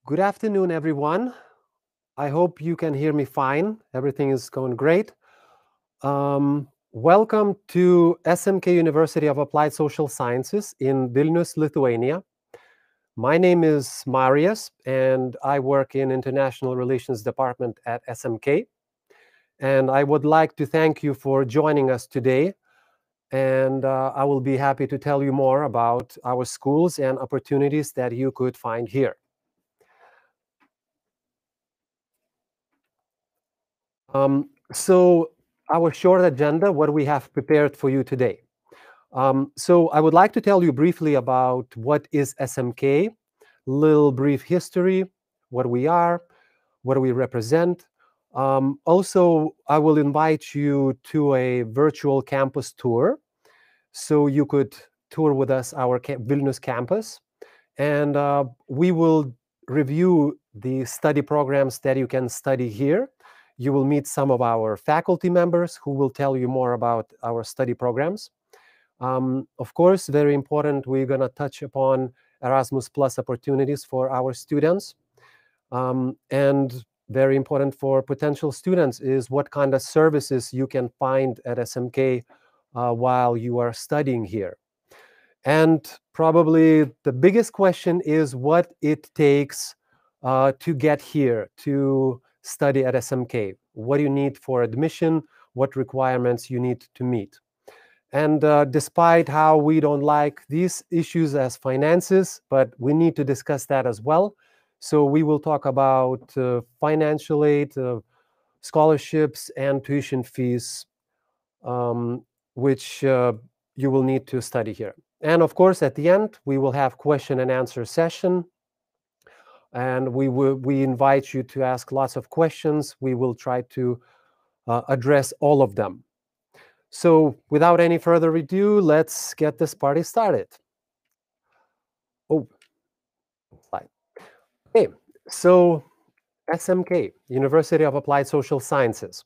Good afternoon, everyone. I hope you can hear me fine. Everything is going great. Welcome to Smk University of Applied Social Sciences in Vilnius, Lithuania. My name is Marius, and I work in International Relations Department at Smk. And I would like to thank you for joining us today. And I will be happy to tell you more about our schools and opportunities that you could find here. So our short agenda, what we have prepared for you today. So I would like to tell you briefly about what is SMK, little brief history, what we are, what we represent. Also, I will invite you to a virtual campus tour, so you could tour with us our Vilnius campus, and we will review the study programs that you can study here. You will meet some of our faculty members who will tell you more about our study programs. Of course, very important, we're going to touch upon Erasmus Plus opportunities for our students. And very important for potential students is what kind of services you can find at SMK while you are studying here. And probably the biggest question is what it takes to get here to study at SMK. What do you need for admission? What requirements you need to meet? And despite how we don't like these issues as finances, but we need to discuss that as well. So we will talk about financial aid, scholarships, and tuition fees, which you will need to study here. And of course, at the end, we will have question and answer session. And we invite you to ask lots of questions. We will try to address all of them. So without any further ado, let's get this party started. Oh, slide. Okay, so SMK, University of Applied Social Sciences.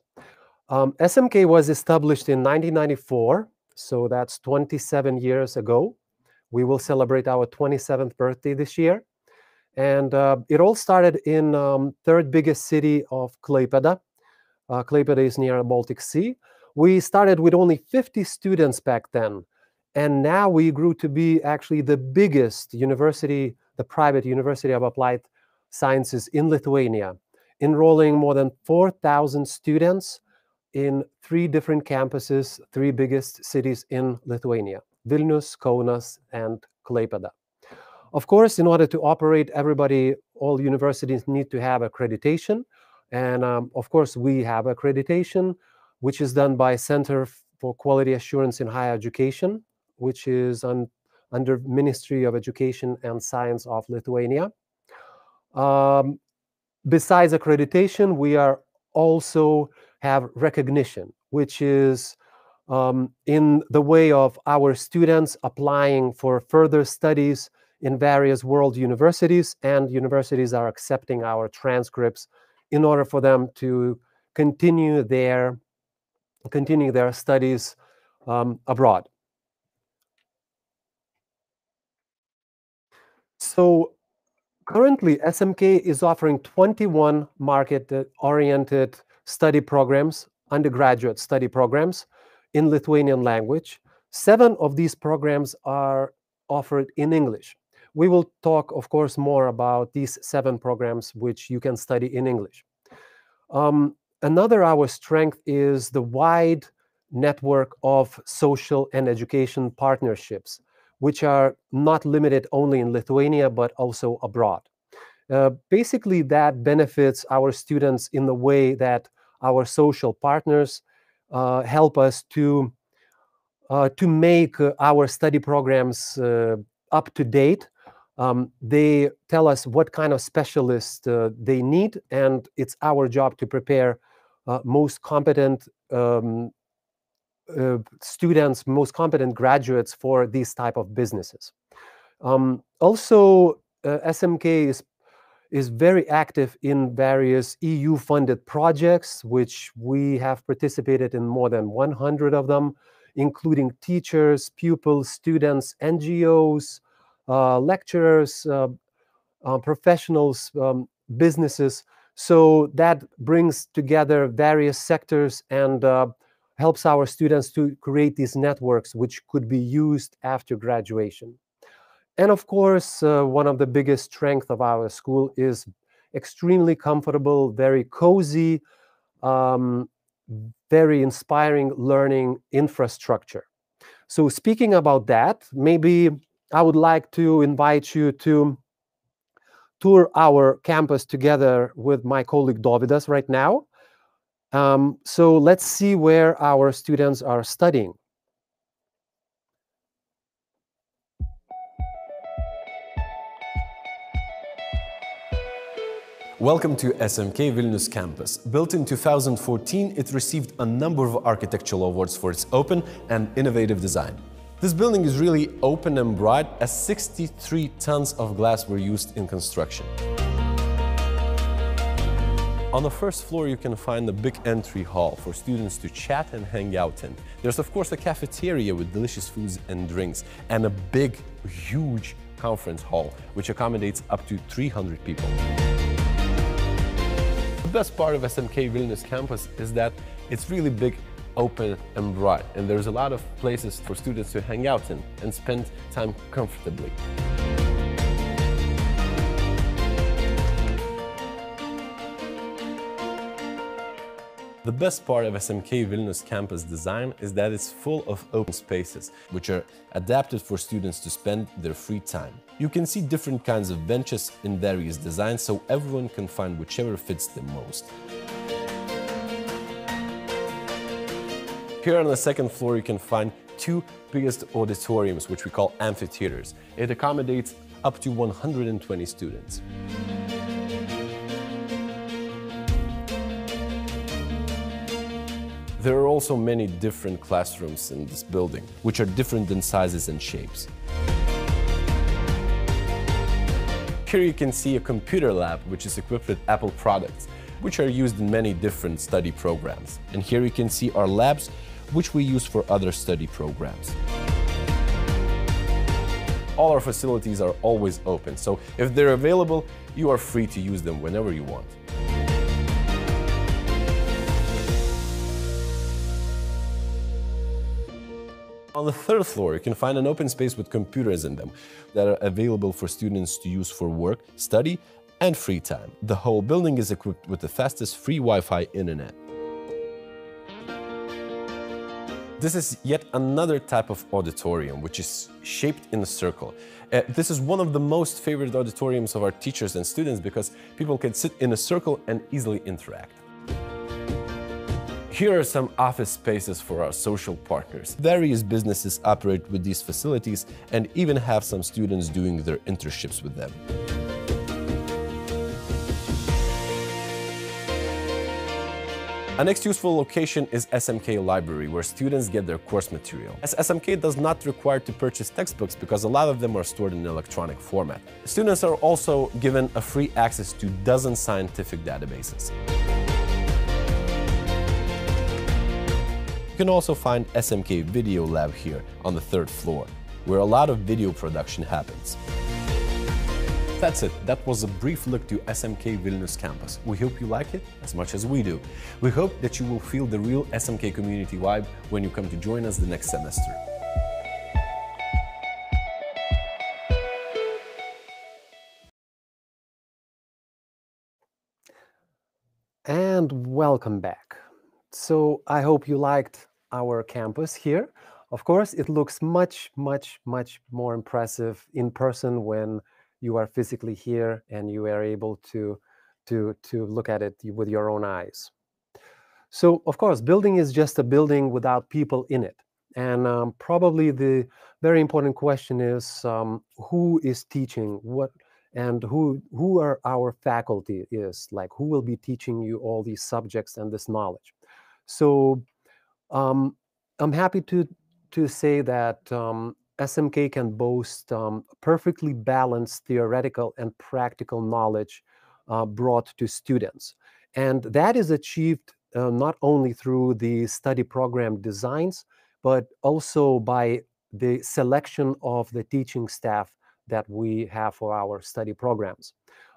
SMK was established in 1994, so that's 27 years ago. We will celebrate our 27th birthday this year. And it all started in third biggest city of Klaipėda. Klaipėda is near the Baltic Sea. We started with only 50 students back then. And now we grew to be actually the biggest university, the private University of Applied Sciences in Lithuania, enrolling more than 4,000 students in 3 different campuses, 3 biggest cities in Lithuania: Vilnius, Kaunas, and Klaipėda. Of course, in order to operate, all universities need to have accreditation. And of course, we have accreditation, which is done by Center for Quality Assurance in Higher Education, which is under Ministry of Education and Science of Lithuania. Besides accreditation, we also have recognition, which is in the way of our students applying for further studies in various world universities, and universities are accepting our transcripts in order for them to continue their studies abroad. So currently, SMK is offering 21 market-oriented study programs, undergraduate study programs in Lithuanian language. 7 of these programs are offered in English. We will talk, of course, more about these 7 programs which you can study in English. Another our strength is the wide network of social and education partnerships, which are not limited only in Lithuania, but also abroad. Basically, that benefits our students in the way that our social partners help us to make our study programs up to date. They tell us what kind of specialists they need, and it's our job to prepare most competent students, most competent graduates for these type of businesses. Also, SMK is very active in various EU-funded projects, which we have participated in more than 100 of them, including teachers, pupils, students, NGOs, lecturers, professionals, businesses. So that brings together various sectors and helps our students to create these networks which could be used after graduation. And of course, one of the biggest strengths of our school is extremely comfortable, very cozy, um, very inspiring learning infrastructure. So speaking about that, maybe I would like to invite you to tour our campus together with my colleague Dovydas right now. So let's see where our students are studying. Welcome to SMK Vilnius campus. Built in 2014, it received a number of architectural awards for its open and innovative design. This building is really open and bright, as 63 tons of glass were used in construction. On the first floor, you can find a big entry hall for students to chat and hang out in. There's of course a cafeteria with delicious foods and drinks, and a big, huge conference hall, which accommodates up to 300 people. The best part of SMK Vilnius campus is that it's really big, open and bright, and there's a lot of places for students to hang out in and spend time comfortably. The best part of SMK Vilnius campus design is that it's full of open spaces, which are adapted for students to spend their free time. You can see different kinds of benches in various designs, so everyone can find whichever fits them most. Here on the second floor, you can find two biggest auditoriums, which we call amphitheaters. It accommodates up to 120 students. There are also many different classrooms in this building, which are different in sizes and shapes. Here you can see a computer lab, which is equipped with Apple products, which are used in many different study programs. And here you can see our labs, which we use for other study programs. All our facilities are always open, so if they're available, you are free to use them whenever you want. On the third floor, you can find an open space with computers in them that are available for students to use for work, study, and free time. The whole building is equipped with the fastest free Wi-Fi internet. This is yet another type of auditorium, which is shaped in a circle. This is one of the most favorite auditoriums of our teachers and students because people can sit in a circle and easily interact. Here are some office spaces for our social partners. Various businesses operate with these facilities and even have some students doing their internships with them. Our next useful location is SMK Library, where students get their course material. As SMK does not require to purchase textbooks because a lot of them are stored in electronic format. Students are also given a free access to dozens scientific databases. You can also find SMK Video Lab here on the third floor, where a lot of video production happens. That's it. That was a brief look to SMK Vilnius campus. We hope you like it as much as we do. We hope that you will feel the real SMK community vibe when you come to join us the next semester. And welcome back. So I hope you liked our campus here. Of course, it looks much more impressive in person when you are physically here and you are able to look at it with your own eyes. So, of course, building is just a building without people in it. And probably the very important question is who is teaching what, and who are our faculty is, like who will be teaching you all these subjects and this knowledge. So I'm happy to say that SMK can boast perfectly balanced theoretical and practical knowledge brought to students. And that is achieved not only through the study program designs, but also by the selection of the teaching staff that we have for our study programs.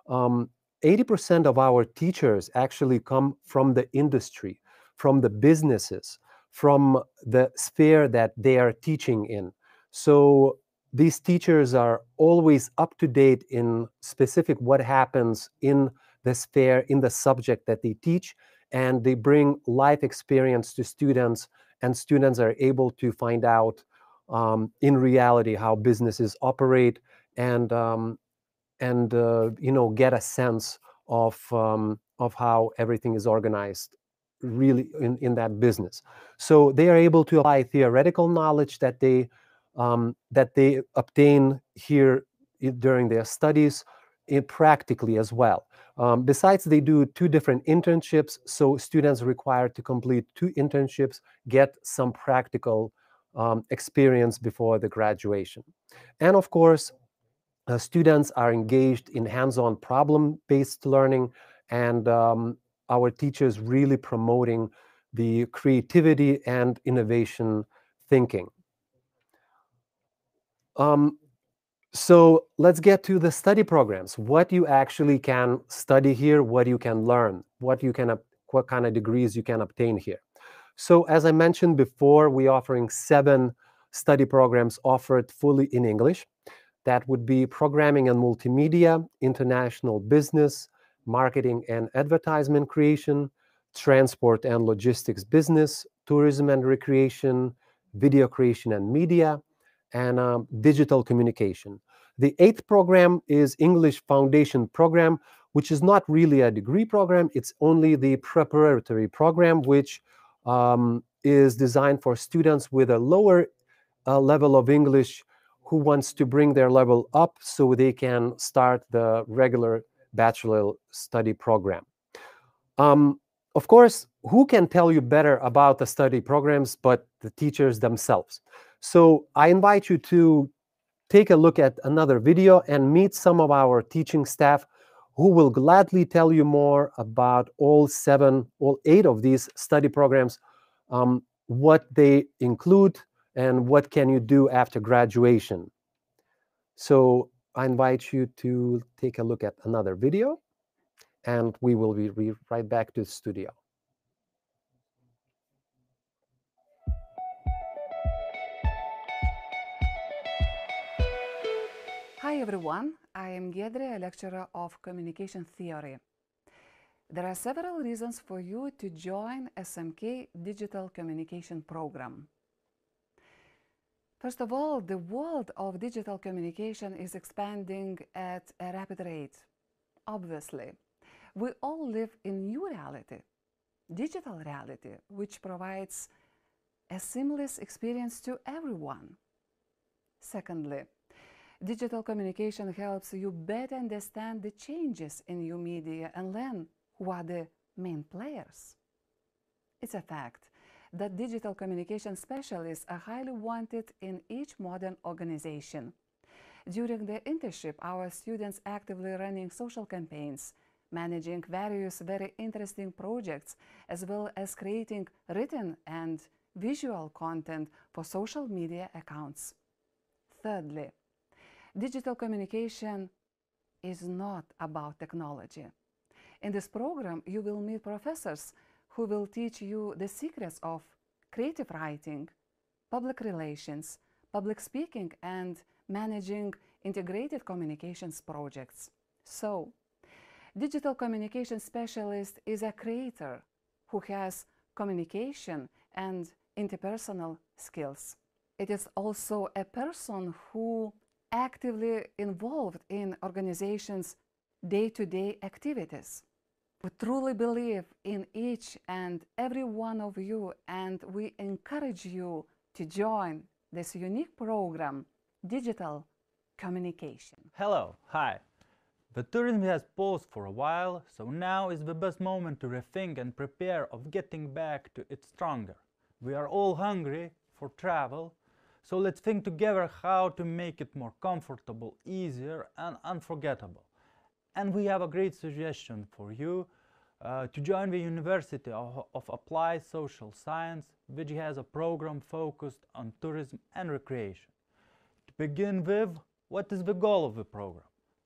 80% of our teachers actually come from the industry, from the businesses, from the sphere that they are teaching in. So these teachers are always up to date in specific what happens in the sphere, in the subject that they teach, and they bring life experience to students, and students are able to find out in reality how businesses operate, and get a sense of how everything is organized really in that business. So they are able to apply theoretical knowledge that they obtain here during their studies practically as well. Besides, they do 2 different internships, so students required to complete 2 internships get some practical experience before the graduation. And of course, students are engaged in hands-on problem-based learning, and our teachers really promoting the creativity and innovation thinking. So let's get to the study programs. What you actually can study here, what you can learn, what kind of degrees you can obtain here. So as I mentioned before, we're offering 7 study programs offered fully in English. That would be programming and multimedia, international business, marketing and advertisement creation, transport and logistics business, tourism and recreation, video creation and media, and digital communication. The 8th program is English Foundation Program, which is not really a degree program. It's only the preparatory program, which is designed for students with a lower level of English who wants to bring their level up so they can start the regular bachelor study program. Of course, who can tell you better about the study programs but the teachers themselves? So I invite you to take a look at another video and meet some of our teaching staff who will gladly tell you more about all 8 of these study programs, what they include, and what can you do after graduation. So I invite you to take a look at another video, and we will be right back to the studio. Hi everyone, I am Giedre, a lecturer of communication theory. There are several reasons for you to join SMK Digital Communication Program. First of all, the world of digital communication is expanding at a rapid rate. Obviously, we all live in new reality, digital reality, which provides a seamless experience to everyone. Secondly, digital communication helps you better understand the changes in new media and learn who are the main players. It's a fact that digital communication specialists are highly wanted in each modern organization. During their internship, our students actively running social campaigns, managing various very interesting projects, as well as creating written and visual content for social media accounts. Thirdly, digital communication is not about technology. In this program, you will meet professors who will teach you the secrets of creative writing, public relations, public speaking, and managing integrated communications projects. So, digital communication specialist is a creator who has communication and interpersonal skills. It is also a person who actively involved in organizations' day-to-day activities. We truly believe in each and every one of you, and we encourage you to join this unique program, Digital Communication. Hello, hi. The tourism has paused for a while, so now is the best moment to rethink and prepare of getting back to it stronger. We are all hungry for travel, so let's think together how to make it more comfortable, easier and unforgettable. And we have a great suggestion for you to join the University of Applied Social Science, which has a program focused on tourism and recreation. To begin with, What is the goal of the program?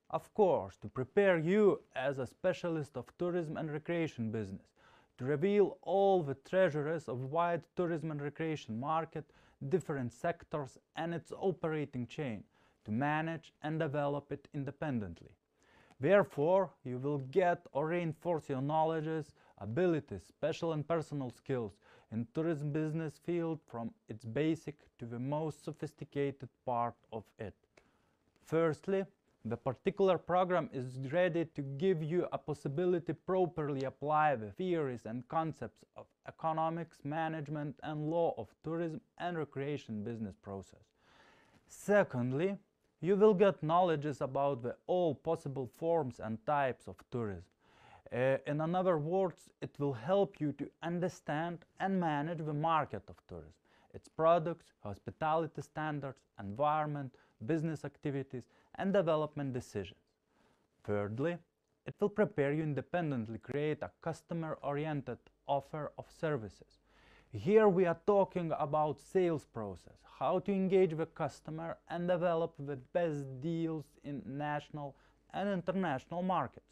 Of course, to prepare you as a specialist of tourism and recreation business, to reveal all the treasures of wide tourism and recreation market, different sectors and its operating chain, to manage and develop it independently. Therefore, you will get or reinforce your knowledges, abilities, special and personal skills in tourism business field from its basic to the most sophisticated part of it. Firstly, the particular program is ready to give you a possibility to properly apply the theories and concepts of economics, management and law of tourism and recreation business process. Secondly, you will get knowledges about the all possible forms and types of tourism. In other words, it will help you to understand and manage the market of tourism, its products, hospitality standards, environment, business activities, and development decisions. Thirdly, it will prepare you independently create a customer-oriented offer of services. Here we are talking about sales process, how to engage the customer and develop the best deals in national and international markets.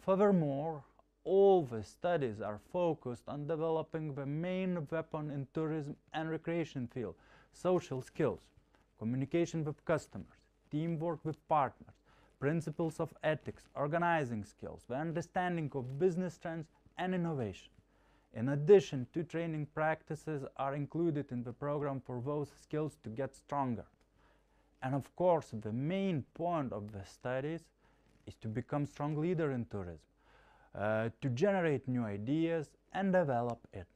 Furthermore, all the studies are focused on developing the main weapon in tourism and recreation field, social skills, communication with customers, teamwork with partners, principles of ethics, organizing skills, the understanding of business trends and innovation. In addition, 2 training practices are included in the program for those skills to get stronger. And of course, the main point of the studies is to become strong leader in tourism, to generate new ideas and develop it.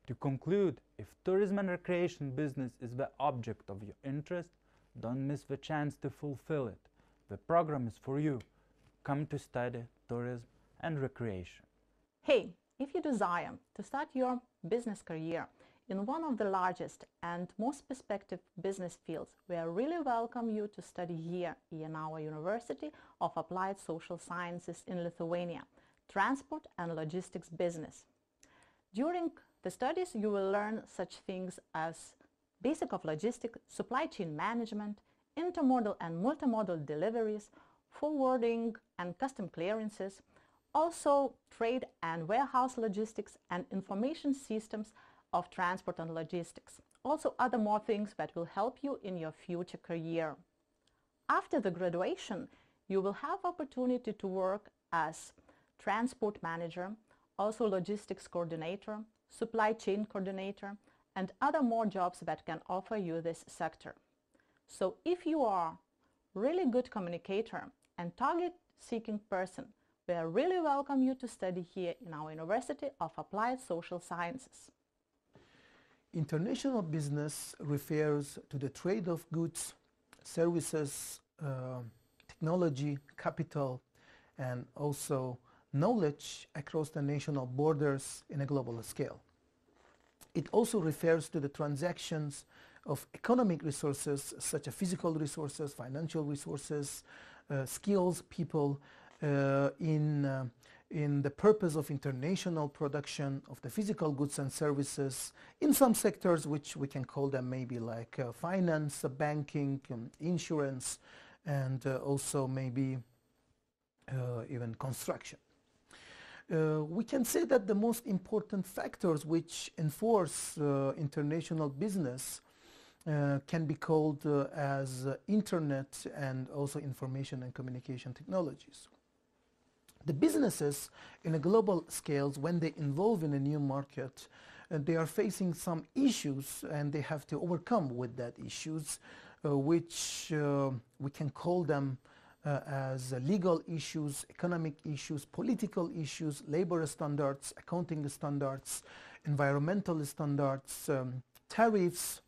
To conclude, if tourism and recreation business is the object of your interest, don't miss the chance to fulfill it. The program is for you. Come to study tourism and recreation. Hey, if you desire to start your business career in one of the largest and most perspective business fields, we really welcome you to study here in our University of Applied Social Sciences in Lithuania, Transport and Logistics Business. During the studies, you will learn such things as basic of logistics, supply chain management, intermodal and multimodal deliveries, forwarding and custom clearances, also trade and warehouse logistics and information systems of transport and logistics. Also other more things that will help you in your future career. After the graduation, you will have opportunity to work as transport manager, also logistics coordinator, supply chain coordinator, and other more jobs that can offer you this sector. So if you are really good communicator and target-seeking person, we really welcome you to study here in our University of Applied Social Sciences. International business refers to the trade of goods, services, technology, capital, and also knowledge across the national borders in a global scale. It also refers to the transactions of economic resources such as physical resources, financial resources, skills, people, in the purpose of international production of the physical goods and services in some sectors which we can call them maybe like finance, banking, insurance, and also maybe even construction. We can say that the most important factors which enforce international business can be called as internet and also information and communication technologies. The businesses in a global scales, when they involve in a new market, they are facing some issues and they have to overcome with that issues, which we can call them as legal issues, economic issues, political issues, labor standards, accounting standards, environmental standards, tariffs,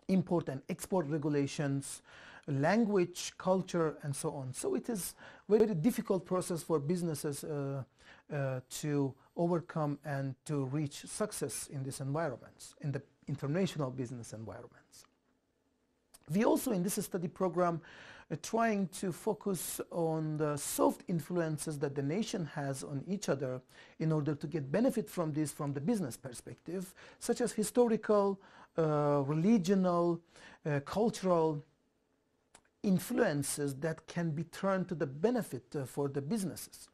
import and export regulations, language, culture, and so on. So it is a very difficult process for businesses to overcome and to reach success in these environments, in the international business environments. We also in this study program trying to focus on the soft influences that the nation has on each other in order to get benefit from this from the business perspective, such as historical, religional, cultural, influences that can be turned to the benefit for the businesses.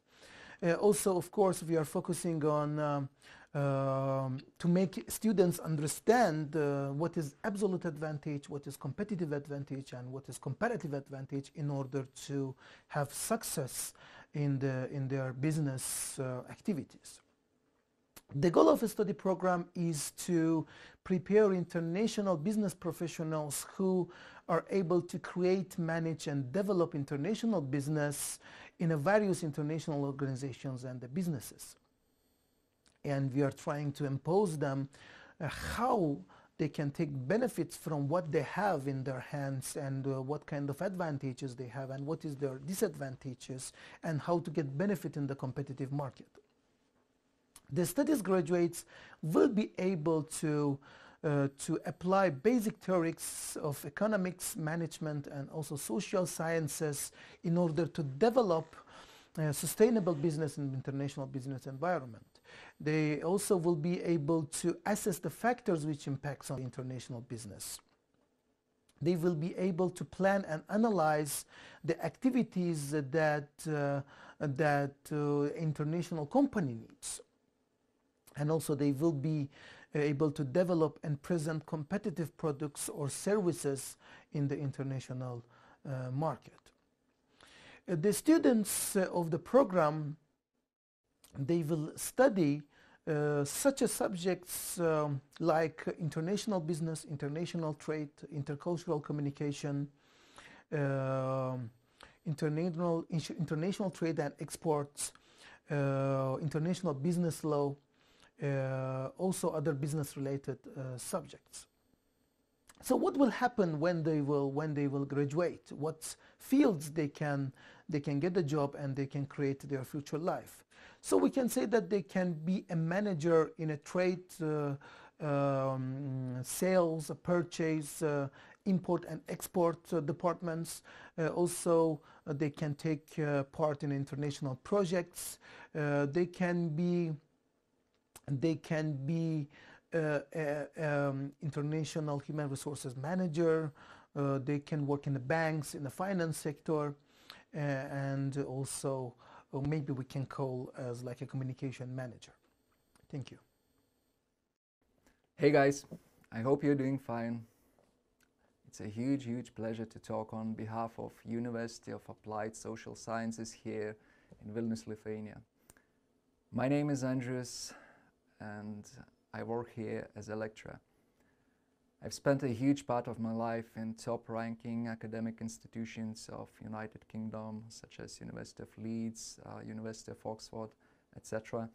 Also, of course, we are focusing on to make students understand what is absolute advantage, what is competitive advantage, and what is comparative advantage in order to have success in their business activities. The goal of a study program is to prepare international business professionals who are able to create, manage, and develop international business in various international organizations and the businesses. And we are trying to impose them how they can take benefits from what they have in their hands, and what kind of advantages they have, and what is their disadvantages, and how to get benefit in the competitive market. The studies graduates will be able to apply basic theories of economics, management, and also social sciences in order to develop sustainable business in international business environment. They also will be able to assess the factors which impacts on international business. They will be able to plan and analyze the activities that international company needs. And also they will be able to develop and present competitive products or services in the international market. The students of the program, they will study such a subjects like international business, international trade, intercultural communication, international trade and exports, international business law, also other business related subjects. So what will happen when they will graduate? What fields they can get a job and they can create their future life? So we can say that they can be a manager in a trade, sales, purchase, import and export departments. Also they can take part in international projects. They can be international human resources manager. They can work in the banks, in the finance sector, and also maybe we can call as like a communication manager. Thank you. Hey guys, I hope you're doing fine. It's a huge pleasure to talk on behalf of University of Applied Social Sciences here in Vilnius, Lithuania. My name is Andrius and I work here as a lecturer. I've spent a huge part of my life in top-ranking academic institutions of United Kingdom, such as University of Leeds, University of Oxford, etc.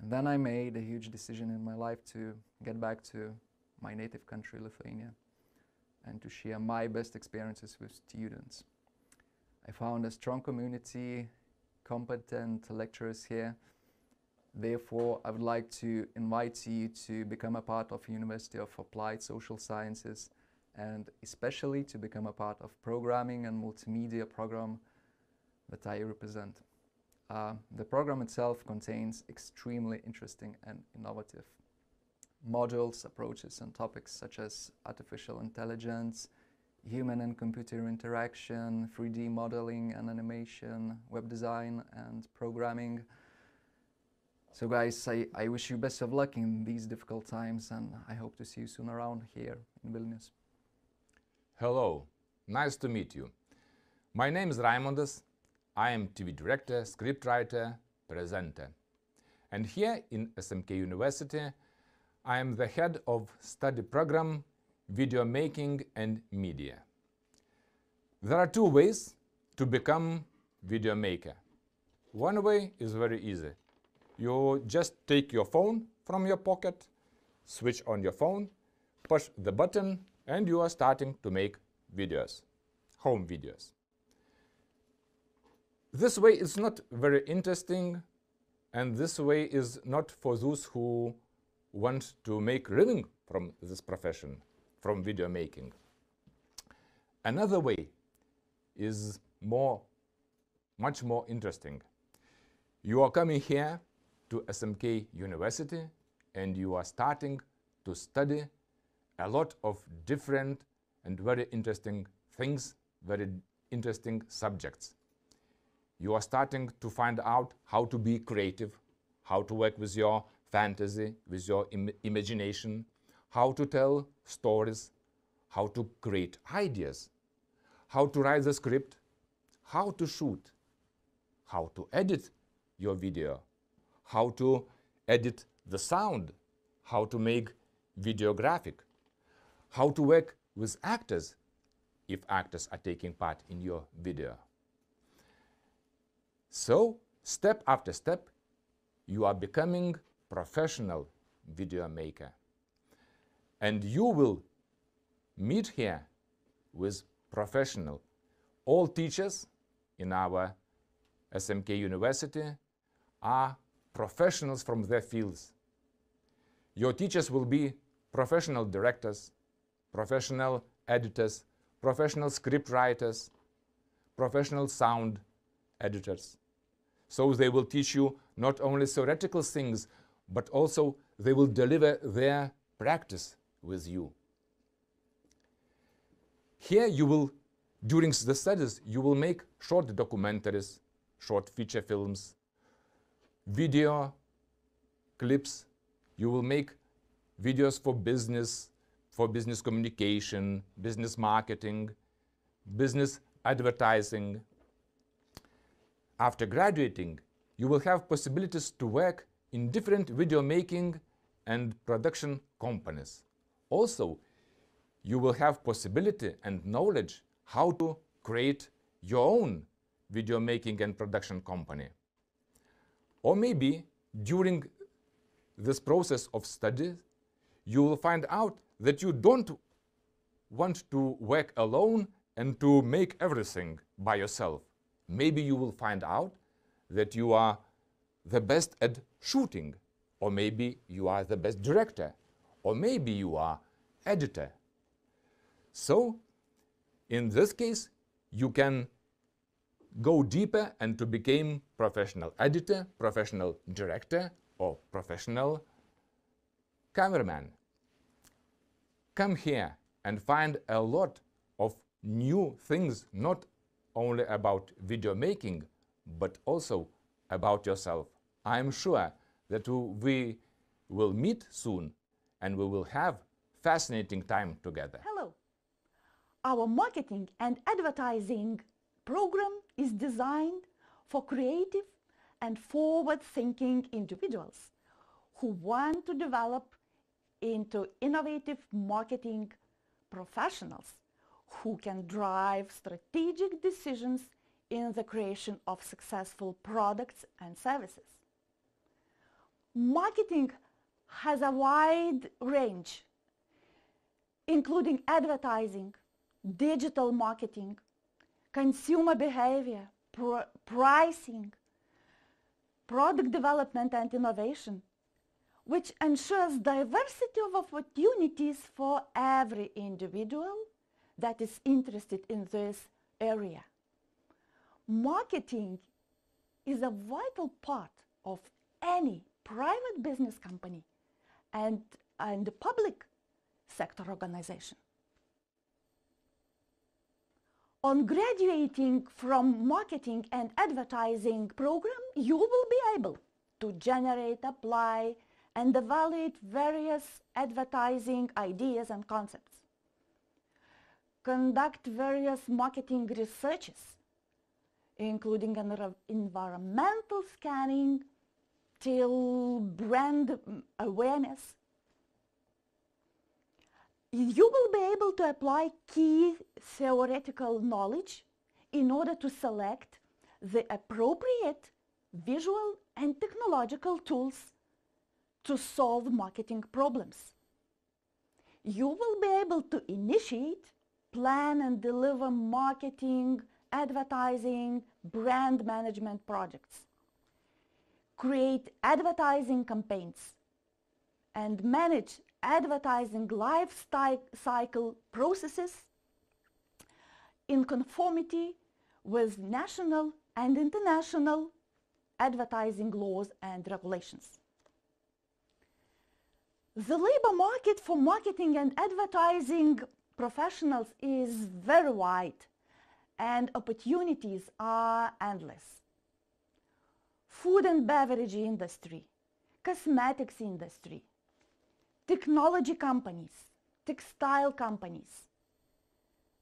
And then I made a huge decision in my life to get back to my native country, Lithuania, and to share my best experiences with students. I found a strong community, competent lecturers here. Therefore, I would like to invite you to become a part of University of Applied Social Sciences, and especially to become a part of programming and multimedia program that I represent. The program itself contains extremely interesting and innovative modules, approaches, and topics such as artificial intelligence, human and computer interaction, 3D modeling and animation, web design, and programming. So guys, I wish you best of luck in these difficult times, and I hope to see you soon around here in Vilnius. Hello, nice to meet you. My name is Raimondas. I am TV director, scriptwriter, presenter. And here in SMK University, I am the head of study program, video making and media. There are two ways to become video maker. One way is very easy. You just take your phone from your pocket, switch on your phone, push the button, and you are starting to make videos, home videos. This way is not very interesting, and this way is not for those who want to make a living from this profession, from video making. Another way is much more interesting. You are coming here to SMK University and you are starting to study a lot of different and very interesting things very interesting subjects. You are starting to find out how to be creative, how to work with your fantasy, with your imagination, how to tell stories, how to create ideas, how to write the script, how to shoot, how to edit your video, how to edit the sound, how to make video graphic, how to work with actors if actors are taking part in your video. So, step after step, you are becoming professional video maker. And you will meet here with professional. All teachers in our SMK University are professionals from their fields. Your teachers will be professional directors, professional editors, professional script writers, professional sound editors. So they will teach you not only theoretical things, but also they will deliver their practice with you. Here you will, during the studies, you will make short documentaries, short feature films, video clips. You will make videos for business communication, business marketing, business advertising. After graduating, you will have possibilities to work in different video making and production companies. Also, you will have possibility and knowledge how to create your own video making and production company. Or maybe during this process of study, you will find out that you don't want to work alone and to make everything by yourself. Maybe you will find out that you are the best at shooting, or maybe you are the best director, or maybe you are editor. So, in this case, you can go deeper and to become professional editor, professional director, or professional cameraman. Come here and find a lot of new things, not only about video making, but also about yourself. I am sure that we will meet soon and we will have fascinating time together. Hello. Our marketing and advertising program is designed for creative and forward-thinking individuals who want to develop into innovative marketing professionals who can drive strategic decisions in the creation of successful products and services. Marketing has a wide range, including advertising, digital marketing, consumer behavior, pricing, product development and innovation, which ensures diversity of opportunities for every individual that is interested in this area. Marketing is a vital part of any private business company and public sector organization. On graduating from marketing and advertising program, you will be able to generate, apply, and evaluate various advertising ideas and concepts, conduct various marketing researches, including environmental scanning till brand awareness. You will be able to apply key theoretical knowledge in order to select the appropriate visual and technological tools to solve marketing problems. You will be able to initiate, plan and deliver marketing, advertising, brand management projects, create advertising campaigns, and manage advertising life cycle processes in conformity with national and international advertising laws and regulations. The labor market for marketing and advertising professionals is very wide and opportunities are endless. Food and beverage industry, cosmetics industry, technology companies, textile companies,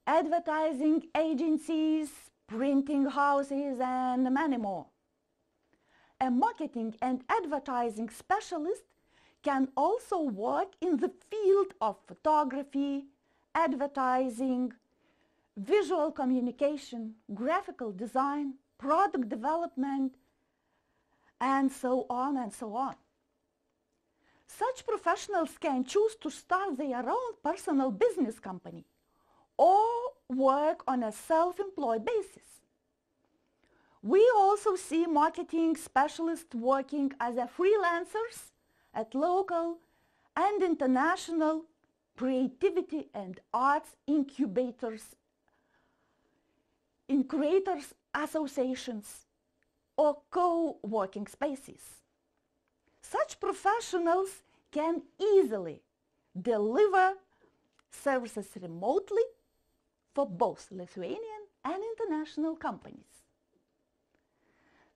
advertising agencies, printing houses, and many more. A marketing and advertising specialist can also work in the field of photography, advertising, visual communication, graphical design, product development, and so on and so on. Such professionals can choose to start their own personal business company or work on a self-employed basis. We also see marketing specialists working as a freelancers at local and international creativity and arts incubators, in creators associations, or co-working spaces. Such professionals can easily deliver services remotely for both Lithuanian and international companies.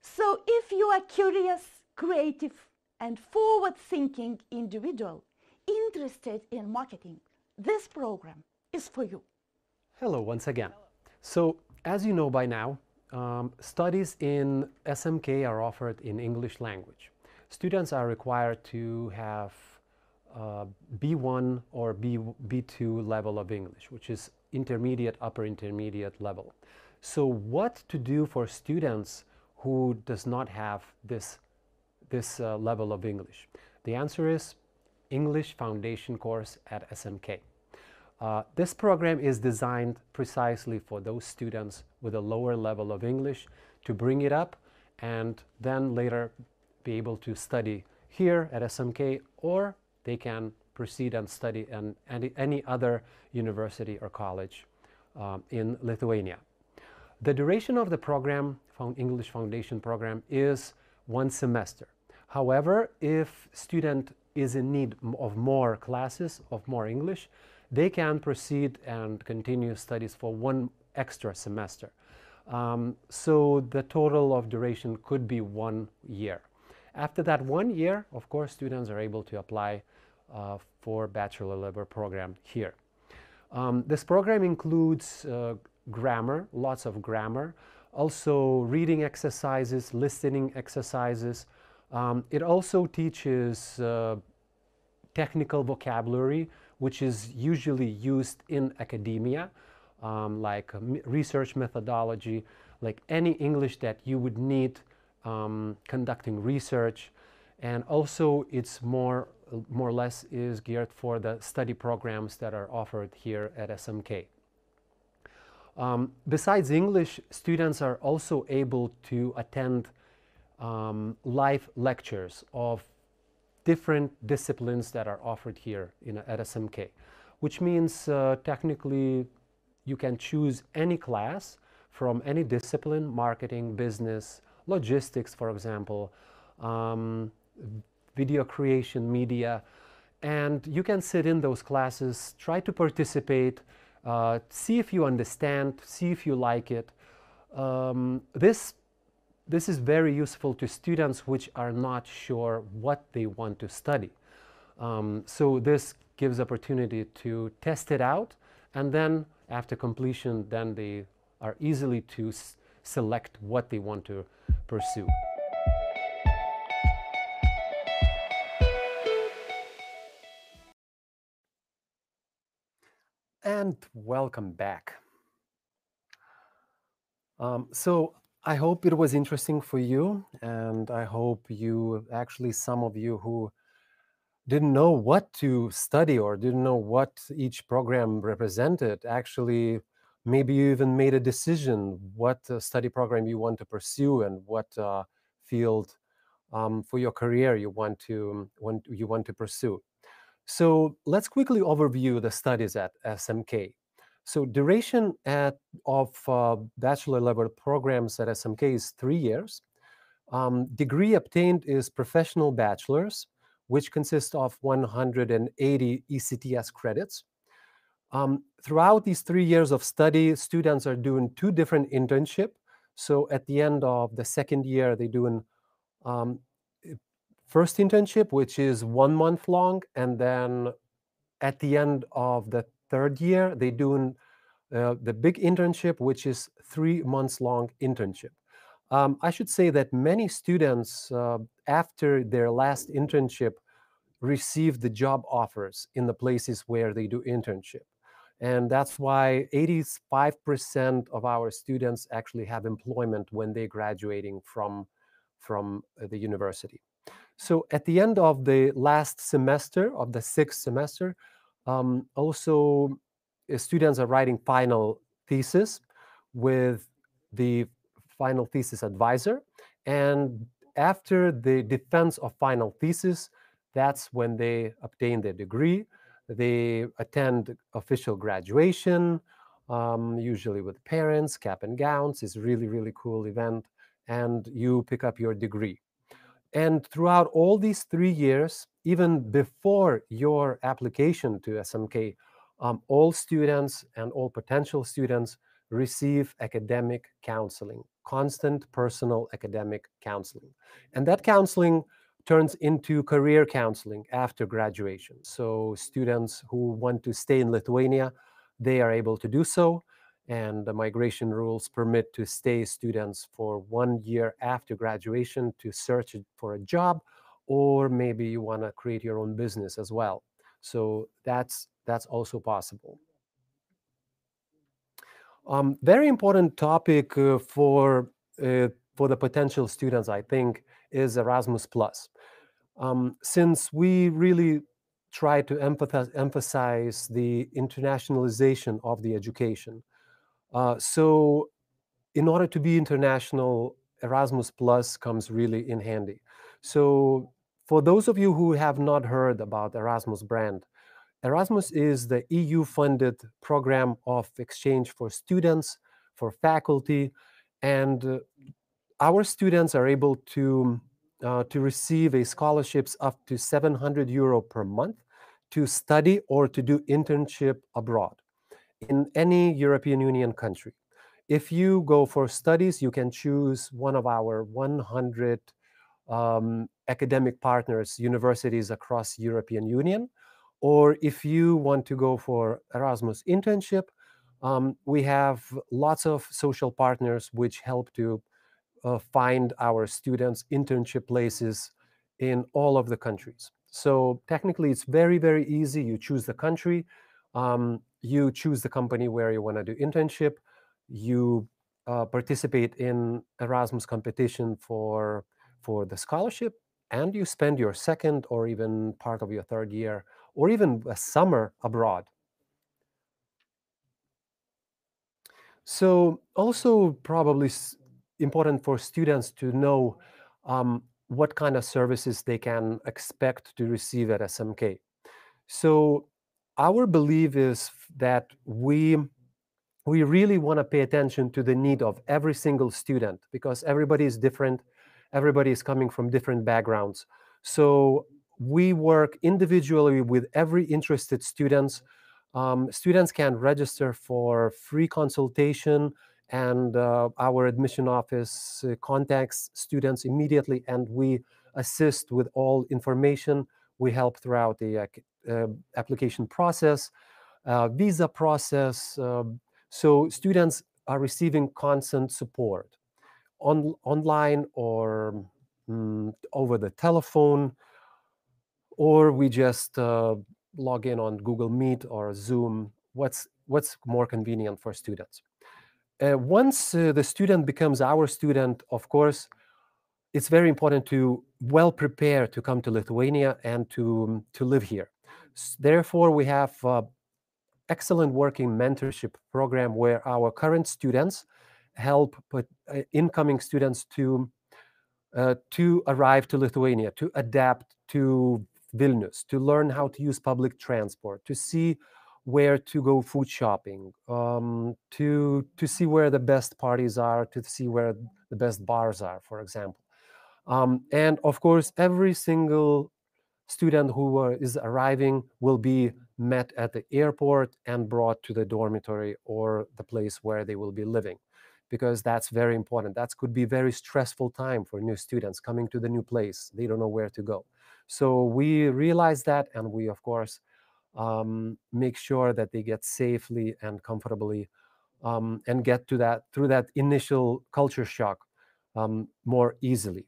So if you are curious, creative, and forward-thinking individual interested in marketing, this program is for you. Hello once again. So as you know by now, studies in SMK are offered in English language. Students are required to have B1 or B2 level of English, which is intermediate, upper intermediate level. So what to do for students who does not have this level of English? The answer is English Foundation course at SMK. This program is designed precisely for those students with a lower level of English to bring it up and then later be able to study here at SMK, or they can proceed and study in any other university or college in Lithuania. The duration of the program, English Foundation program, is 1 semester. However, if student is in need of more classes, of more English, they can proceed and continue studies for 1 extra semester. So the total of duration could be 1 year. After that 1 year, of course, students are able to apply for bachelor level program here. This program includes grammar, lots of grammar, also reading exercises, listening exercises. It also teaches technical vocabulary, which is usually used in academia, like research methodology, like any English that you would need conducting research. And also it's more or less is geared for the study programs that are offered here at SMK. Besides English, students are also able to attend live lectures of different disciplines that are offered here at SMK, which means technically you can choose any class from any discipline: marketing, business, logistics, for example, video creation, media, and you can sit in those classes, try to participate, see if you understand, see if you like it. This is very useful to students which are not sure what they want to study. So this gives opportunity to test it out, and then after completion, then they are easily to select what they want to pursue. And welcome back. So I hope it was interesting for you, and I hope you actually, some of you who didn't know what to study or didn't know what each program represented, actually maybe you even made a decision what study program you want to pursue and what field for your career you want to pursue. So let's quickly overview the studies at SMK. So duration of bachelor level programs at SMK is 3 years. Degree obtained is professional bachelor's, which consists of 180 ECTS credits. Throughout these 3 years of study, students are doing 2 different internships. So at the end of the second year, they're doing first internship, which is 1 month long, and then at the end of the third year, they're doing the big internship, which is 3 months long internship. I should say that many students, after their last internship, receive the job offers in the places where they do internship. And that's why 85% of our students actually have employment when they're graduating from the university. So at the end of the last semester, of the 6th semester, also students are writing final thesis with the final thesis advisor. And after the defense of final thesis, that's when they obtain their degree. They attend official graduation, usually with parents, cap and gowns. It's really, really cool event. And you pick up your degree. And throughout all these 3 years, even before your application to SMK, all students and all potential students receive academic counseling, constant personal academic counseling. And that counseling turns into career counseling after graduation. So students who want to stay in Lithuania, they are able to do so. And the migration rules permit to stay students for 1 year after graduation to search for a job, or maybe you want to create your own business as well. So that's also possible. Very important topic for the potential students, I think, is Erasmus Plus. Since we really try to emphasize the internationalization of the education, so in order to be international, Erasmus Plus comes really in handy. So for those of you who have not heard about Erasmus brand, Erasmus is the EU-funded program of exchange for students, for faculty, and our students are able to receive a scholarships up to 700 euro per month to study or to do internship abroad in any European Union country. If you go for studies, you can choose one of our 100 academic partners, universities across European Union. Or if you want to go for Erasmus internship, we have lots of social partners which help to find our students internship places in all of the countries. So technically, it's very, very easy. You choose the country, you choose the company where you want to do internship, you participate in Erasmus competition for the scholarship, and you spend your second or even part of your third year or even a summer abroad. So also probably important for students to know what kind of services they can expect to receive at SMK. So our belief is that we really want to pay attention to the need of every single student, because everybody is different, everybody is coming from different backgrounds. So we work individually with every interested students. Students can register for free consultation, and our admission office contacts students immediately, and we assist with all information. We help throughout the application process, visa process. So students are receiving constant support online or over the telephone, or we just log in on Google Meet or Zoom. What's more convenient for students? Once the student becomes our student, of course, it's very important to well prepare to come to Lithuania and to live here. Therefore, we have excellent working mentorship program where our current students help incoming students to arrive to Lithuania, to adapt to Vilnius, to learn how to use public transport, to see where to go food shopping, to see where the best parties are, to see where the best bars are, for example. And of course, every single student who is arriving will be met at the airport and brought to the dormitory or the place where they will be living, because that's very important. That could be very stressful time for new students coming to the new place. They don't know where to go. So we realize that, and we, of course, make sure that they get safely and comfortably and get to that through that initial culture shock more easily.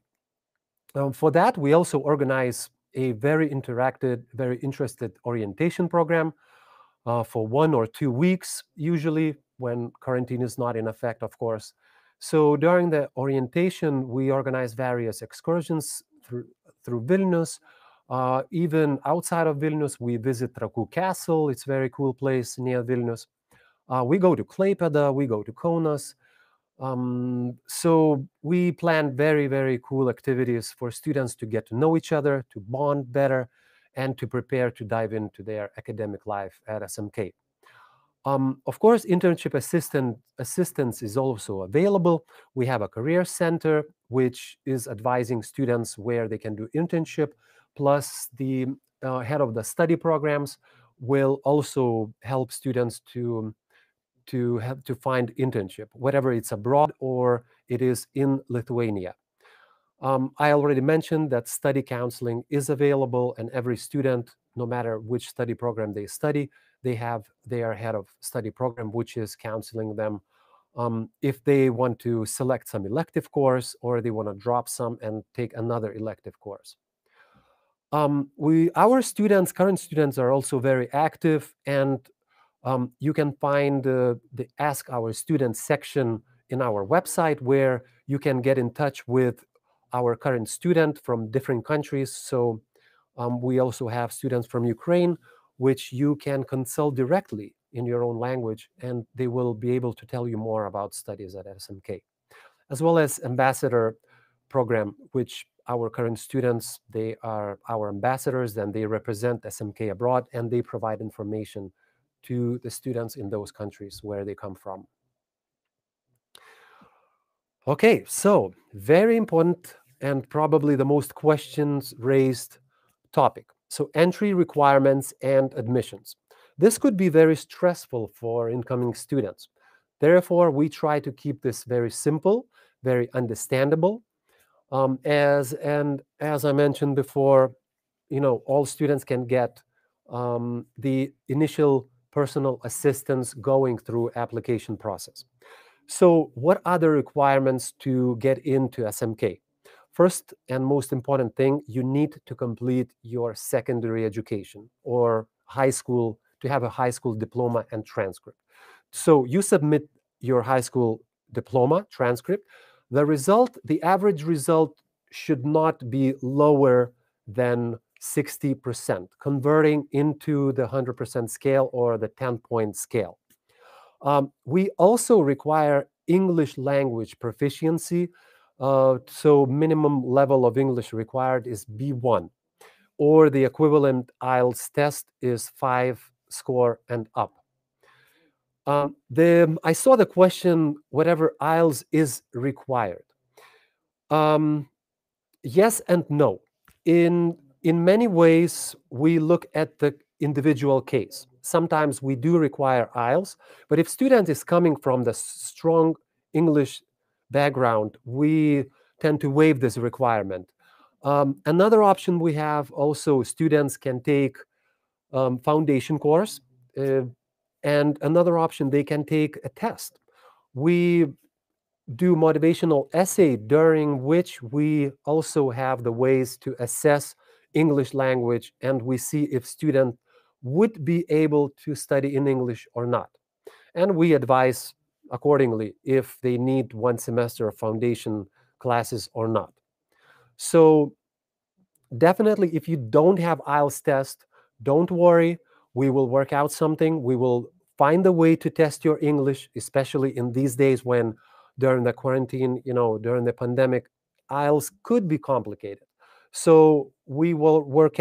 For that, we also organize a very interactive, very interested orientation program for 1 or 2 weeks, usually when quarantine is not in effect, of course. So during the orientation, we organize various excursions through Vilnius. Even outside of Vilnius, we visit Trakų Castle. It's a very cool place near Vilnius. We go to Klaipėda, we go to Kaunas. So we plan very, very cool activities for students to get to know each other, to bond better, and to prepare to dive into their academic life at SMK. Of course, internship assistance is also available. We have a career center, which is advising students where they can do internship, plus the head of the study programs will also help students to find internship, whether it's abroad or it is in Lithuania. I already mentioned that study counseling is available, and every student, no matter which study program they study, they have their head of study program, which is counseling them if they want to select some elective course or they want to drop some and take another elective course. Our students, current students, are also very active, and you can find the Ask Our Students section in our website, where you can get in touch with our current student from different countries. So we also have students from Ukraine, which you can consult directly in your own language, and they will be able to tell you more about studies at SMK, as well as ambassador program, which our current students, they are our ambassadors, and they represent SMK abroad, and they provide information to the students in those countries where they come from. Okay, so very important and probably the most questions raised topic. So entry requirements and admissions. This could be very stressful for incoming students. Therefore, we try to keep this very simple, very understandable. As I mentioned before, all students can get the initial personal assistance going through application process. So what are the requirements to get into SMK? First and most important thing, you need to complete your secondary education or high school, to have a high school diploma and transcript. So you submit your high school diploma transcript. The result, the average result, should not be lower than 60%, converting into the 100% scale or the 10-point scale. We also require English language proficiency. So minimum level of English required is B1, or the equivalent IELTS test is 5 score and up. I saw the question, whatever IELTS is required. Yes and no. In many ways, we look at the individual case. Sometimes we do require IELTS, but if student is coming from the strong English background, we tend to waive this requirement. Another option we have also, students can take foundation course, and another option, they can take a test. We do motivational essay, during which we also have the ways to assess English language, and we see if student would be able to study in English or not. And we advise accordingly if they need 1 semester of foundation classes or not. So definitely, if you don't have IELTS test, don't worry. We will work out something. We will find a way to test your English, especially in these days when during the quarantine, during the pandemic, IELTS could be complicated. So we will work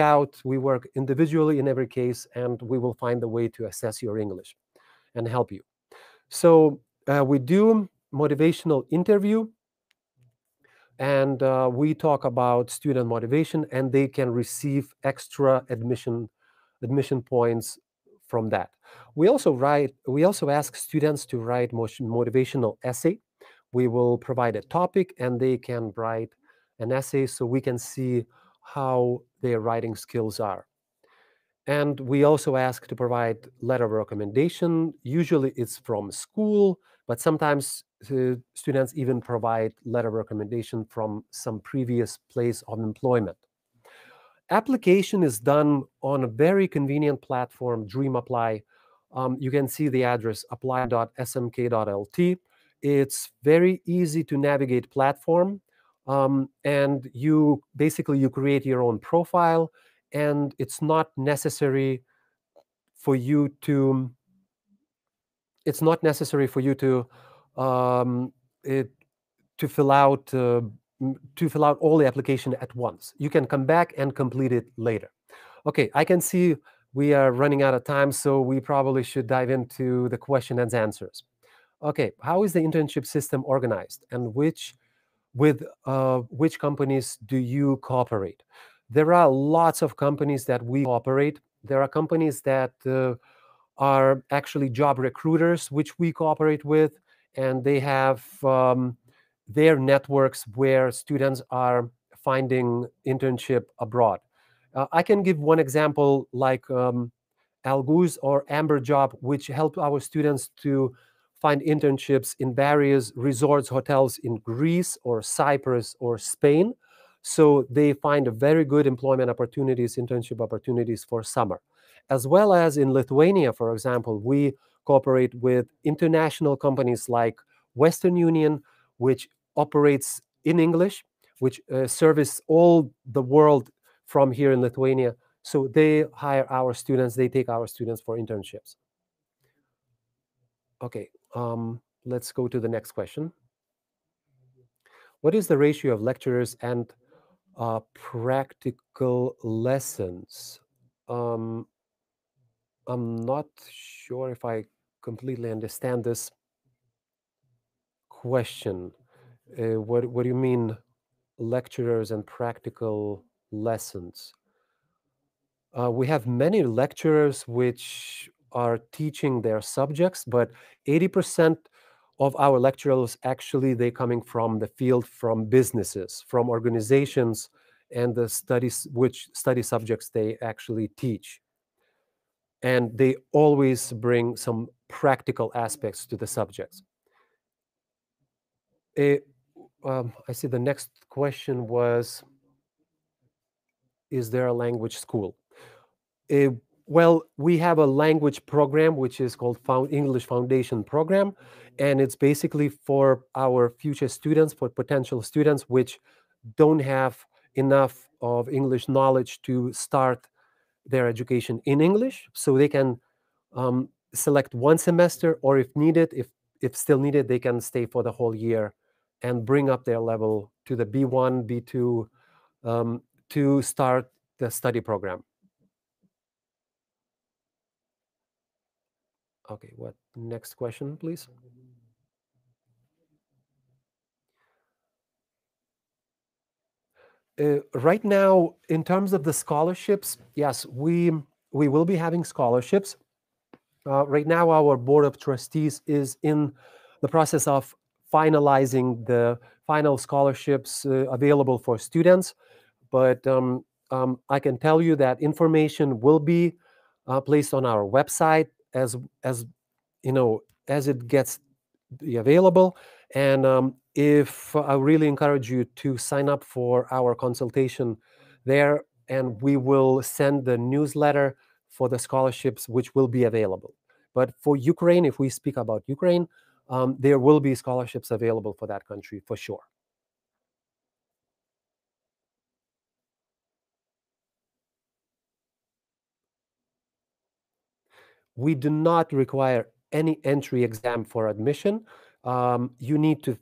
individually in every case, and we will find a way to assess your English and help you. So we do motivational interview, and we talk about student motivation, and they can receive extra admission points from that. We also ask students to write motivational essay. We will provide a topic, and they can write an essay so we can see how their writing skills are. And we also ask to provide letter of recommendation. Usually it's from school, but sometimes students even provide letter of recommendation from some previous place of employment. Application is done on a very convenient platform, Dream Apply. You can see the address apply.smk.lt. It's very easy to navigate platform, and you create your own profile, and it's not necessary for you to um, it, to fill out all the application at once. You can come back and complete it later. Okay, I can see we are running out of time, so we probably should dive into the question and answers. Okay, how is the internship system organized, and with which companies do you cooperate? There are lots of companies that we cooperate. There are companies that are actually job recruiters, which we cooperate with, and they have their networks where students are finding internship abroad. I can give one example, like Alguz or Amber Job, which help our students to find internships in various resorts, hotels in Greece or Cyprus or Spain. So they find a very good employment opportunities, internship opportunities for summer. As well as in Lithuania, for example, we cooperate with international companies like Western Union, which operates in English, which service all the world from here in Lithuania. So they hire our students, they take our students for internships. Okay, let's go to the next question. What is the ratio of lecturers and practical lessons? I'm not sure if I completely understand this question. What do you mean, lecturers and practical lessons? We have many lecturers which are teaching their subjects, but 80% of our lecturers actually they coming from the field, from businesses, from organizations, and the study subjects they actually teach. And they always bring some practical aspects to the subjects. I see the next question was, is there a language school? Well, we have a language program which is called English Foundation Program, and it's basically for our future students, for potential students which don't have enough of English knowledge to start their education in English, so they can select one semester, or if needed, if still needed, they can stay for the whole year and bring up their level to the B1, B2 to start the study program. Okay, what next question, please? Right now, in terms of the scholarships, yes, we will be having scholarships. Right now, our board of trustees is in the process of finalizing the final scholarships available for students. But I can tell you that information will be placed on our website as as it gets available. And if I really encourage you to sign up for our consultation there, and we will send the newsletter for the scholarships which will be available. But for Ukraine, if we speak about Ukraine, there will be scholarships available for that country for sure. We do not require any entry exam for admission. You need to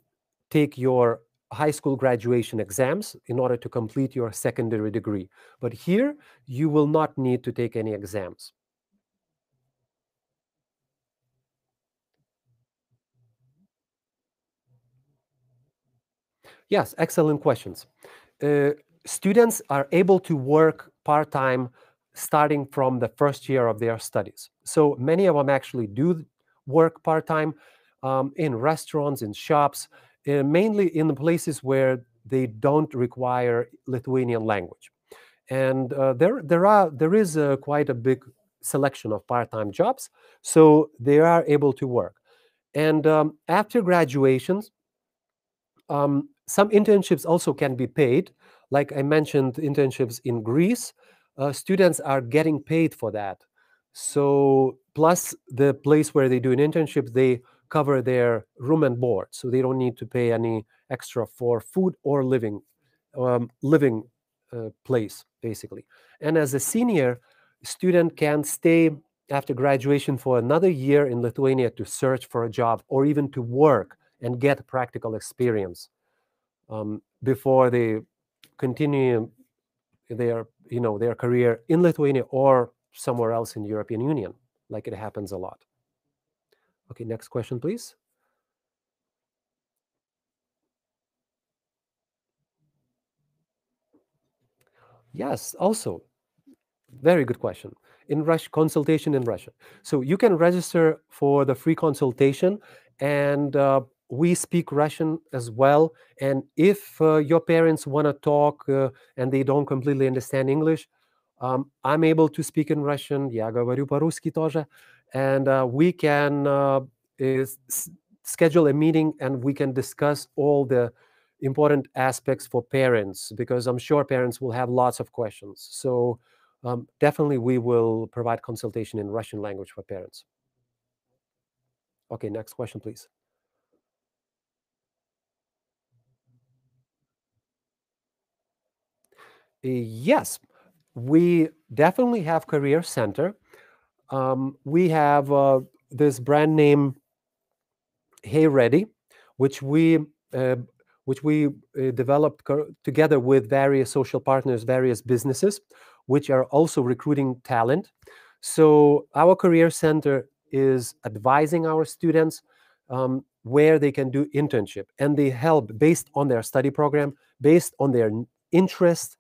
take your high school graduation exams in order to complete your secondary degree. But here, you will not need to take any exams. Yes, excellent questions. Students are able to work part-time starting from the first year of their studies. So many of them actually do work part-time in restaurants, in shops, mainly in the places where they don't require Lithuanian language. And there is quite a big selection of part-time jobs, so they are able to work. And after graduations, some internships also can be paid. Like I mentioned, internships in Greece, students are getting paid for that. So plus the place where they do an internship, they cover their room and board, so they don't need to pay any extra for food or living place, basically. And as a senior, student can stay after graduation for another year in Lithuania to search for a job or even to work and get practical experience before they continue their career in Lithuania or somewhere else in the European Union, like it happens a lot. Okay, next question, please. Yes, also, very good question. In Russian, consultation in Russian. So you can register for the free consultation, and we speak Russian as well. And if your parents want to talk and they don't completely understand English, I'm able to speak in Russian. Я говорю по-русски тоже. And we can schedule a meeting and we can discuss all the important aspects for parents, because I'm sure parents will have lots of questions. So definitely we will provide consultation in Russian language for parents. Okay, next question, please. Yes, we definitely have Career Center. We have this brand name Hey Ready, which we developed together with various social partners, various businesses, which are also recruiting talent. So our Career Center is advising our students where they can do internship, and they help based on their study program, based on their interest.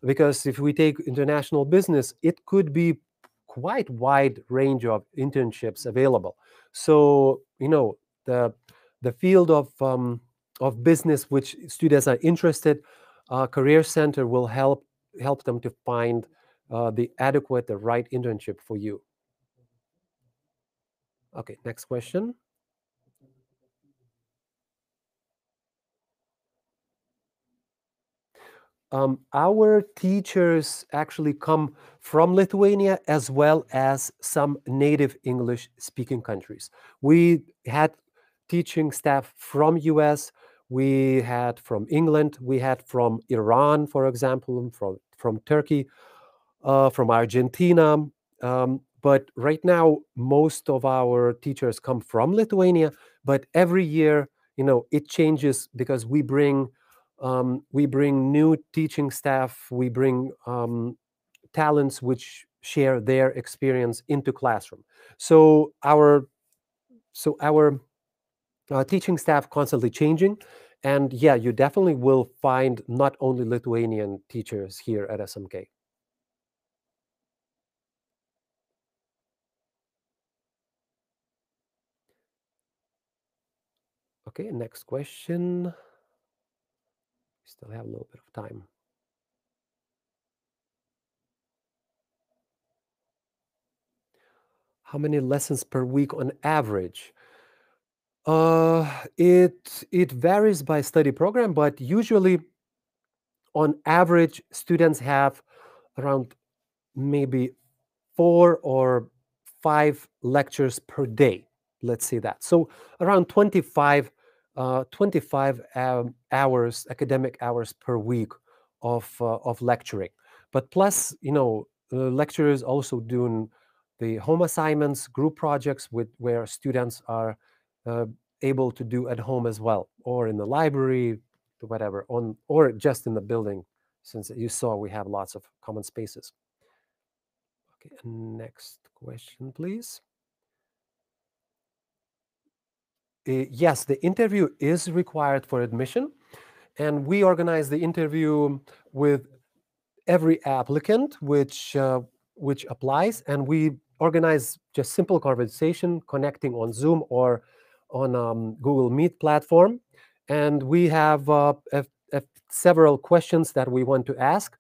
Because if we take international business, it could be quite wide range of internships available. So the field of business which students are interested, Career Center will help them to find the right internship for you. Okay, next question. Our teachers actually come from Lithuania as well as some native English-speaking countries. We had teaching staff from US, we had from England, we had from Iran, for example, from Turkey, from Argentina. But right now, most of our teachers come from Lithuania, but every year, it changes because we bring new teaching staff, we bring talents which share their experience into classroom. So our teaching staff constantly changing, and yeah, you definitely will find not only Lithuanian teachers here at SMK. Okay, next question. We still have a little bit of time. How many lessons per week on average? It varies by study program, but usually on average, students have around maybe 4 or 5 lectures per day. Let's say that. So around 25 hours, academic hours per week of lecturing. But plus, lecturers also doing the home assignments, group projects where students are able to do at home as well, or in the library, whatever, or just in the building, since you saw we have lots of common spaces. Okay, next question, please. Yes, the interview is required for admission, And we organize the interview with every applicant which applies, and we organize just simple conversation connecting on Zoom or on Google Meet platform. And we have several questions that we want to ask.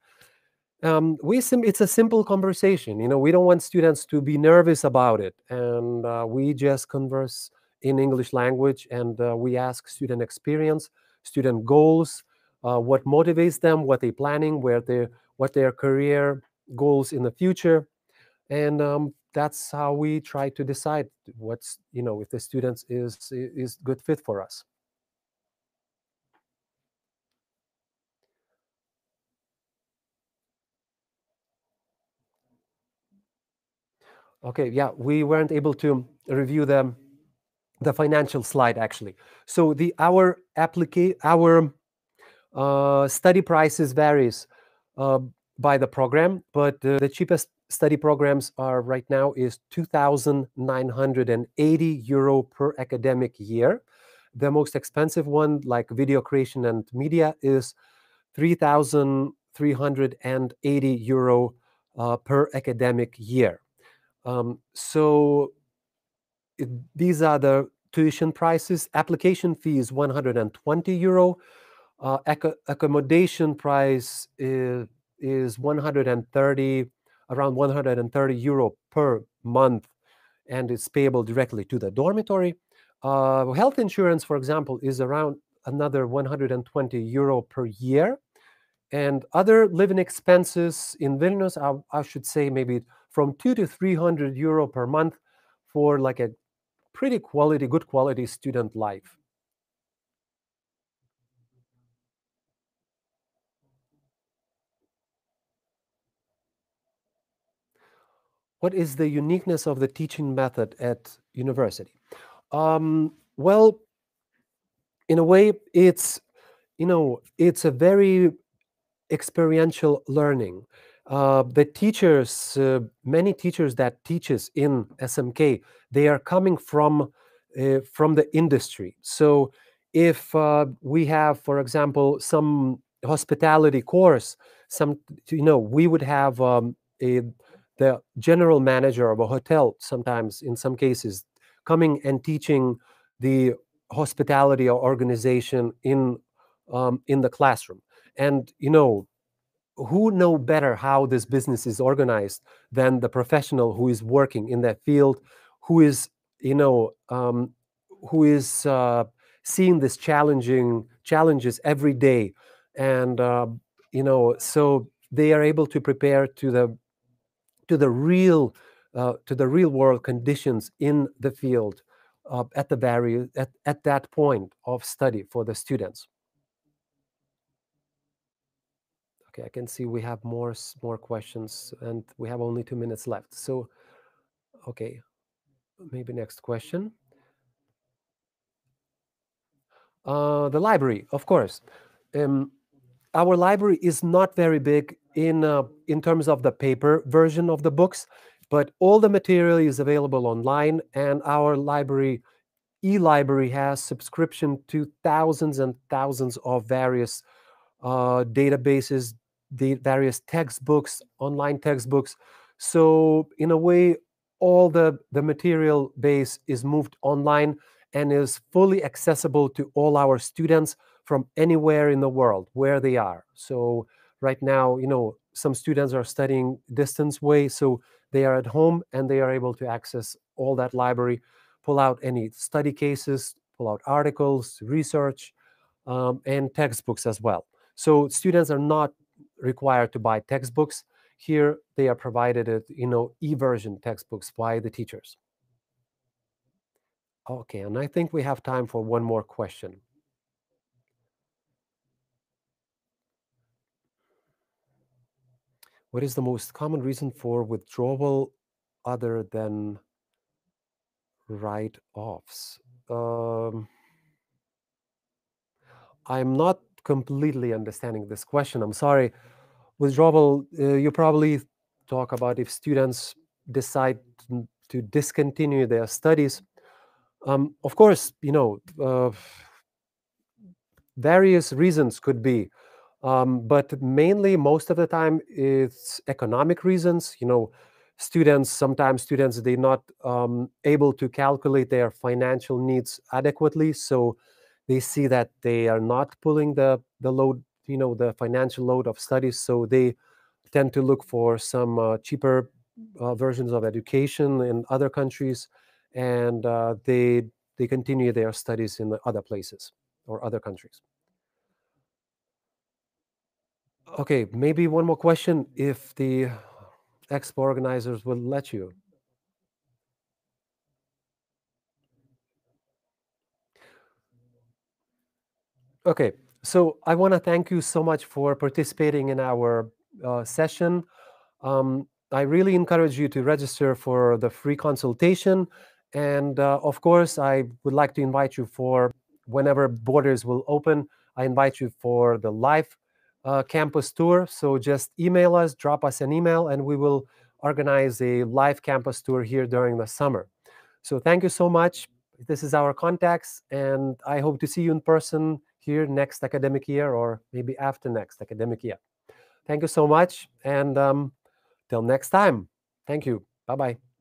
It's a simple conversation. We don't want students to be nervous about it, and we just converse in English language, and we ask student experience, student goals, what motivates them, what they're planning, what their career goals in the future, and that's how we try to decide what's if the students is good fit for us. Okay, yeah, we weren't able to review the financial slide actually. So our study prices varies by the program, but the cheapest study programs are right now is 2,980 euro per academic year. The most expensive one, like video creation and media, is 3,380 euro per academic year. So these are the tuition prices. Application fee is 120 euro. Accommodation price is 130, around 130 euro per month, and it's payable directly to the dormitory. Health insurance, for example, is around another 120 euro per year. And other living expenses in Vilnius, I should say maybe from 200 to 300 euro per month for like a pretty good quality student life. What is the uniqueness of the teaching method at university? Well, in a way, it's a very experiential learning. The teachers, many teachers that teaches in SMK, they are coming from the industry. So if we have, for example, some hospitality course, we would have the general manager of a hotel, sometimes in some cases, coming and teaching the hospitality organization in the classroom. And who know better how this business is organized than the professional who is working in that field, who is seeing these challenges every day, and so they are able to prepare to the real world conditions in the field at that point of study for the students. Okay, I can see we have more questions, and we have only 2 minutes left. So, okay, maybe next question. The library, of course. Our library is not very big in terms of the paper version of the books, but all the material is available online, and our e-library has subscription to thousands and thousands of various databases, the various textbooks, online textbooks. So in a way, all the material base is moved online and is fully accessible to all our students from anywhere in the world where they are. So right now, some students are studying distance way, so they are at home and they are able to access all that library, pull out any study cases, pull out articles, research, and textbooks as well. So students are not required to buy textbooks. Here they are provided at e-version textbooks by the teachers. Okay, and I think we have time for one more question. What is the most common reason for withdrawal other than write-offs? I'm not completely understanding this question. I'm sorry. Withdrawal, you probably talk about if students decide to discontinue their studies. Of course, various reasons could be, but mainly most of the time it's economic reasons. Sometimes students, they're not able to calculate their financial needs adequately, so they see that they are not pulling the load, the financial load of studies, so they tend to look for some cheaper versions of education in other countries, and they continue their studies in the other places or other countries. Okay, maybe one more question, if the expo organizers will let you. Okay, so I want to thank you so much for participating in our session. I really encourage you to register for the free consultation. And of course, I would like to invite you for whenever borders will open, I invite you for the live campus tour. So just email us, drop us an email, and we will organize a live campus tour here during the summer. So thank you so much. This is our contacts, and I hope to see you in person here next academic year or maybe after next academic year. Thank you so much, and till next time. Thank you. Bye-bye.